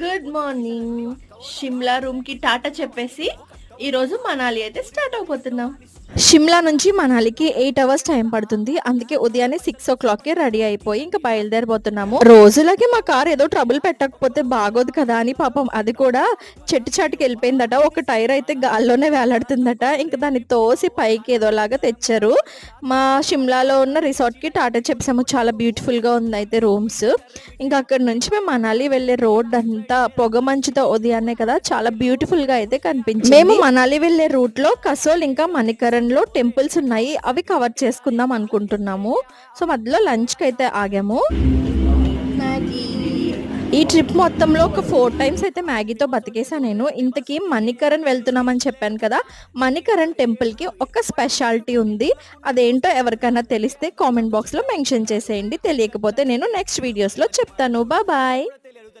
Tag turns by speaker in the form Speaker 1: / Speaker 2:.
Speaker 1: Good morning. Shimla రూమ్‌కి టాటా చెప్పేసి ఈరోజు మనాలి అయితే స్టార్ట్ అవబోతున్నాం.
Speaker 2: షిమ్లా నుంచి మనాలికి 8 అవర్స్ టైం పడుతుంది. అందుకే ఉదయాన్నే 6:00కే రెడీ అయిపోయి ఇంకా బయలుదేరిపోతున్నాము. రోజులకి మా కార్ ఏదో ట్రబుల్ పెట్టకపోతే బాగోదు కదా అని పాపం అది కూడా చెట్టు చాటుకి వెళ్ళిపోయిందట. ఒక టైర్ అయితే గాల్లోనే వేలాడుతుందట. ఇంకా దాన్ని తోసి పైకి ఏదోలాగా తెచ్చారు. మా షిమ్లాలో ఉన్న రిసార్ట్‌కి టాటా చెప్పాము. చాలా బ్యూటిఫుల్‌గా ఉంది అయితే రూమ్స్. ఇంకా అక్కడి నుంచి మేము మనాలి వెళ్ళే రోడ్ అంతా పొగ మంచుతో ఉదయాన్నే కదా చాలా బ్యూటిఫుల్‌గా అయితే కనిపించింది. మేము మనాలి వెళ్ళే రూట్‌లో కసోల్ ఇంకా మణికరణ్ లో టెంపుల్స్ ఉన్నాయి. అవి కవర్ చేసుకుందాం అనుకుంటున్నాము. సో మధ్యలో లంచ్ కి అయితే ఆగాము. ఈ ట్రిప్ మొత్తంలో ఒక 4 టైమ్స్ అయితే మ్యాగీతో బతికేసా నేను. ఇంతకీ మణికరణ్ వెళ్తున్నామని చెప్పాను కదా, మణికరణ్ టెంపుల్ కి ఒక స్పెషాలిటీ ఉంది. అదేంటో ఎవరికైనా తెలిస్తే కామెంట్ బాక్స్ లో మెన్షన్ చేసేయండి. తెలియకపోతే నేను నెక్స్ట్ వీడియోస్ లో చెప్తాను. బాయ్.